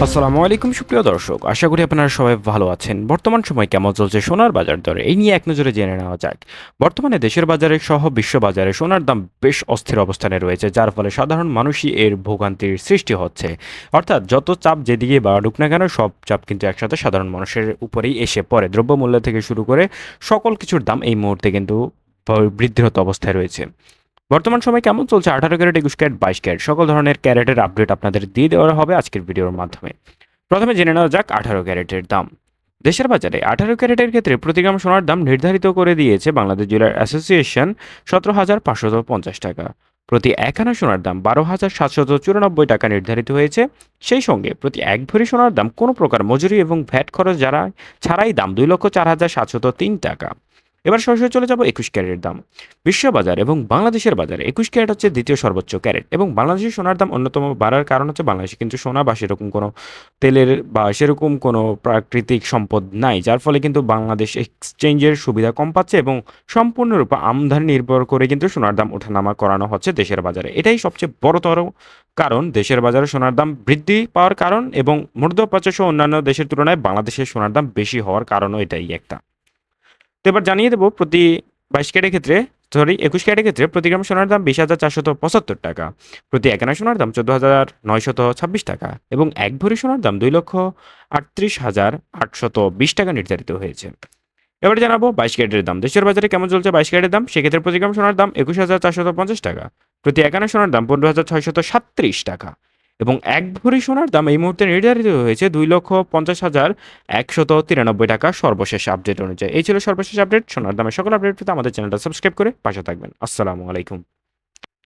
আসসালামু আলাইকুম সুপ্রিয় দর্শক, আশা করি আপনারা সবাই ভালো আছেন। বর্তমান সময় কেমন চলছে সোনার বাজার দর, এই নিয়ে এক নজরে জেনে নেওয়া যাক। বর্তমানে দেশের বাজারে সহ বিশ্ব বাজারে সোনার দাম বেশ অস্থির অবস্থানে রয়েছে, যার ফলে সাধারণ মানুষই এর ভোগান্তির সৃষ্টি হচ্ছে। অর্থাৎ যত চাপ যেদিকে বাড়ুক না কেন, সব চাপ কিন্তু একসাথে সাধারণ মানুষের উপরেই এসে পড়ে। দ্রব্যমূল্য থেকে শুরু করে সকল কিছুর দাম এই মুহূর্তে কিন্তু বৃদ্ধিরত অবস্থায় রয়েছে। বর্তমান সময় কেমন চলছে 18 ক্যারেট, 21 ক্যারেট, 22 ক্যারেট সকল ধরনের ক্যারেটের আপডেট আপনাদের দিয়ে দেওয়া হবে আজকের ভিডিওর মাধ্যমে। প্রথমে জেনে নেওয়া যাক 18 ক্যারেটের দাম। দেশের বাজারে 18 ক্যারেটের ক্ষেত্রে প্রতি গ্রাম সোনার দাম নির্ধারিত করে দিয়েছে বাংলাদেশ জুয়েলার অ্যাসোসিয়েশন 17,550 টাকা। প্রতি 1 আনা সোনার দাম 12,794 টাকা নির্ধারিত হয়েছে। সেই সঙ্গে প্রতি 1 ভরি সোনার দাম কোনো প্রকার মজুরি এবং ভ্যাট খরচ ছাড়াই দাম 2,04,703 টাকা। এবার সরাসরি চলে যাব 21 ক্যারেটের দাম। বিশ্ববাজার এবং বাংলাদেশের বাজারে 21 ক্যারেট হচ্ছে দ্বিতীয় সর্বোচ্চ ক্যারেট, এবং বাংলাদেশের সোনার দাম অন্যতম বাড়ার কারণ হচ্ছে বাংলাদেশে কিন্তু সোনা বা সেরকম কোনো তেলের বা সেরকম কোনো প্রাকৃতিক সম্পদ নাই, যার ফলে কিন্তু বাংলাদেশ এক্সচেঞ্জের সুবিধা কম পাচ্ছে এবং সম্পূর্ণরূপে আমদানি নির্ভর করে কিন্তু সোনার দাম ওঠানামা করানো হচ্ছে দেশের বাজারে। এটাই সবচেয়ে বড়তর কারণ দেশের বাজারে সোনার দাম বৃদ্ধি পাওয়ার কারণ, এবং মধ্যপ্রাচ্য সহ অন্যান্য দেশের তুলনায় বাংলাদেশের সোনার দাম বেশি হওয়ার কারণও এটাই একটা। তো এবার জানিয়ে দেবো প্রতি 21 ক্যারেটের ক্ষেত্রে প্রতি গ্রাম সোনার দাম 20,475 টাকা। প্রতি 1 আনা সোনার দাম 14,926 টাকা এবং 1 ভরি সোনার দাম 2,38,820 টাকা নির্ধারিত হয়েছে। এবার জানাবো 22 ক্যারেটের দাম। দেশের বাজারে কেমন চলছে 22 ক্যারেটের দাম? সেক্ষেত্রে প্রতি গ্রাম সোনার দাম 21,450 টাকা। প্রতি 1 আনা সোনার দাম 15,637 টাকা এবং 1 ভরি সোনার দাম এই মুহূর্তে নির্ধারিত হয়েছে 2,50,193 টাকা সর্বশেষ আপডেট অনুযায়ী। এই ছিল সর্বশেষ আপডেট। সোনার দামের সকল আপডেট পেতে আমাদের চ্যানেলটা সাবস্ক্রাইব করে পাশে থাকবেন। আসসালামু আলাইকুম।